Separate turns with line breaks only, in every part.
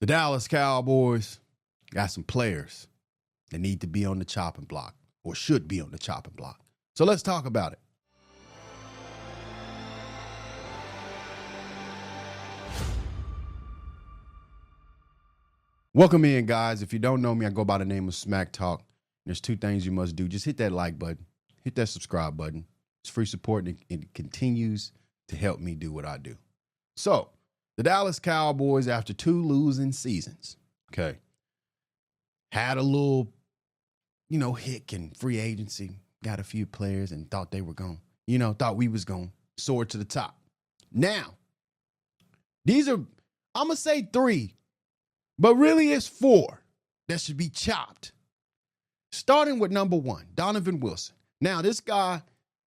The Dallas Cowboys got some players that need to be on the chopping block or should be on the chopping block. So let's talk about it. Welcome in, guys. If you don't know me, I go by the name of Smack Talk. There's two things you must do. Just hit that like button, hit that subscribe button. It's free support, and it continues to help me do what I do. So, the Dallas Cowboys, after 2 losing seasons, had a little, hick in free agency, got a few players and thought they were going, thought we was going to soar to the top. Now, these are, I'm going to say 3, but really it's 4 that should be chopped. Starting with number 1, Donovan Wilson. Now, this guy,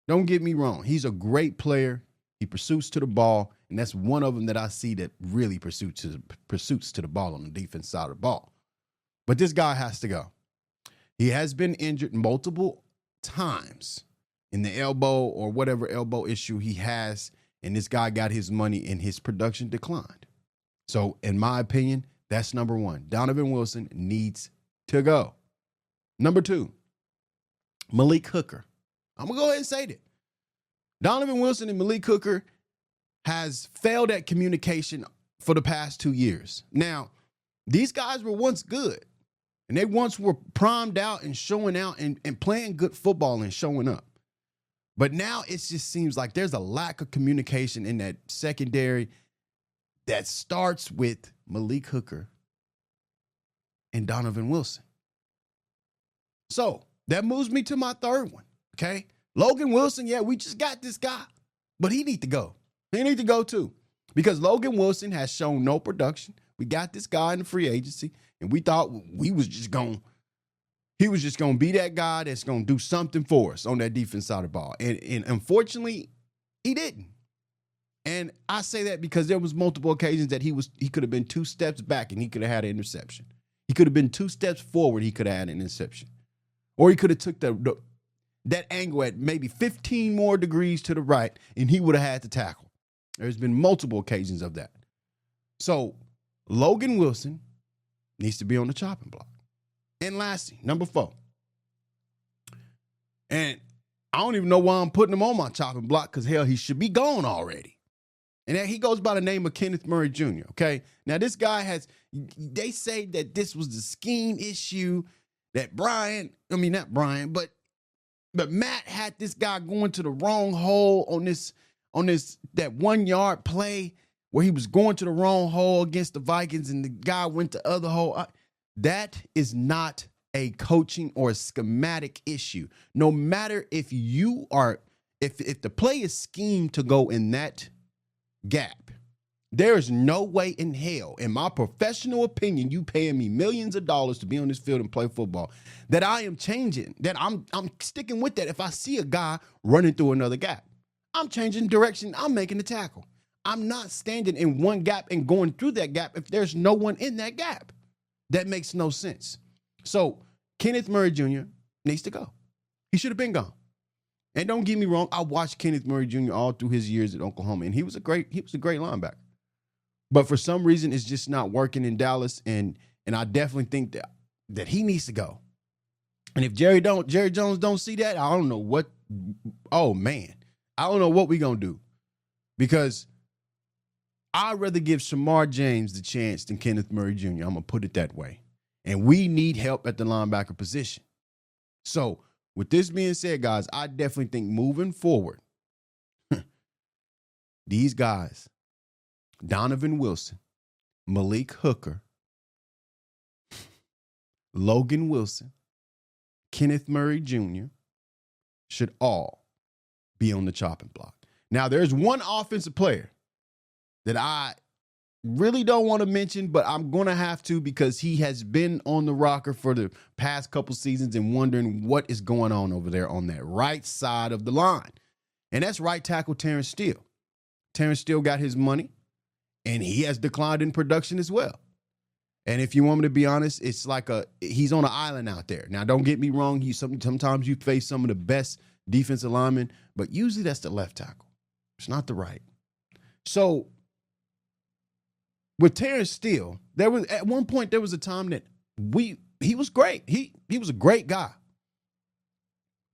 don't get me wrong, he's a great player. He pursues to the ball, and that's one of them that I see that really pursuits to the ball on the defense side of the ball. But this guy has to go. He has been injured multiple times in the elbow or whatever elbow issue he has, and this guy got his money and his production declined. So, in my opinion, that's number 1. Donovan Wilson needs to go. Number 2, Malik Hooker. I'm going to go ahead and say that. Donovan Wilson and Malik Hooker has failed at communication for the past 2 years. Now, these guys were once good, and they once were primed out and showing out and playing good football and showing up. But now it just seems like there's a lack of communication in that secondary that starts with Malik Hooker and Donovan Wilson. So that moves me to my third one, okay? Logan Wilson, yeah, we just got this guy, but he need to go. He need to go too, because Logan Wilson has shown no production. We got this guy in the free agency, and we thought he was just going to be that guy that's going to do something for us on that defense side of the ball. And unfortunately, he didn't. And I say that because there was multiple occasions that he could have been 2 steps back and he could have had an interception. He could have been 2 steps forward, he could have had an interception. Or he could have took that angle at maybe 15 more degrees to the right, and he would have had to tackle. There's been multiple occasions of that. So Logan Wilson needs to be on the chopping block. And lastly, number 4. And I don't even know why I'm putting him on my chopping block, because, hell, he should be gone already. And he goes by the name of Kenneth Murray Jr., okay? Now, this guy they say that this was the scheme issue that but Matt had this guy going to the wrong hole on that 1-yard play where he was going to the wrong hole against the Vikings and the guy went to the other hole. That is not a coaching or a schematic issue. No matter if the play is schemed to go in that gap, there is no way in hell, in my professional opinion, you paying me millions of dollars to be on this field and play football, that I am changing, that I'm sticking with that. If I see a guy running through another gap, I'm changing direction. I'm making the tackle. I'm not standing in one gap and going through that gap if there's no one in that gap. That makes no sense. So Kenneth Murray Jr. needs to go. He should have been gone. And don't get me wrong, I watched Kenneth Murray Jr. all through his years at Oklahoma, and he was a great linebacker. But for some reason, it's just not working in Dallas, and I definitely think that he needs to go. And if Jerry Jones don't see that, I don't know what. Oh man, I don't know what we're gonna do, because I'd rather give Shamar James the chance than Kenneth Murray Jr. I'm gonna put it that way, and we need help at the linebacker position. So with this being said, guys, I definitely think moving forward, these guys, Donovan Wilson, Malik Hooker, Logan Wilson, Kenneth Murray Jr. should all be on the chopping block. Now, there's one offensive player that I really don't want to mention, but I'm going to have to, because he has been on the rocker for the past couple seasons and wondering what is going on over there on that right side of the line. And that's right tackle Terence Steel. Terence Steel got his money, and he has declined in production as well. And if you want me to be honest, it's like he's on an island out there. Now, don't get me wrong. Sometimes you face some of the best defensive linemen, but usually that's the left tackle. It's not the right. So with Terence Steel, there was at one point there was a time that he was great. He was a great guy.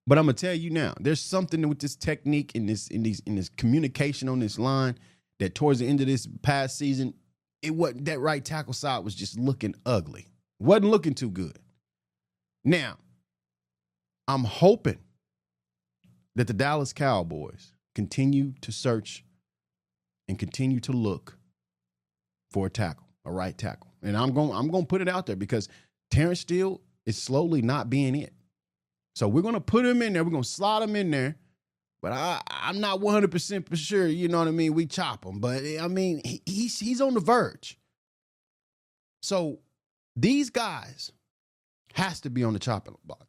But I'm gonna tell you now, there's something with this technique in this communication on this line that towards the end of this past season, it wasn't that right tackle side was just looking ugly. Wasn't looking too good. Now, I'm hoping that the Dallas Cowboys continue to search and continue to look for a tackle, a right tackle. And I'm going to put it out there because Terence Steel is slowly not being it. So we're going to put him in there. We're going to slot him in there. But I'm not 100% for sure, you know what I mean? We chop him. But, I mean, he's on the verge. So these guys has to be on the chopping block.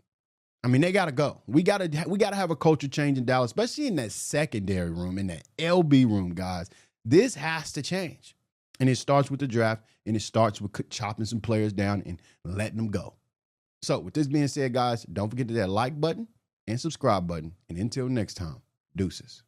I mean, they got to go. We got to have a culture change in Dallas, especially in that secondary room, in that LB room, guys. This has to change. And it starts with the draft, and it starts with chopping some players down and letting them go. So with this being said, guys, don't forget to hit that like button and subscribe button. And until next time, deuces.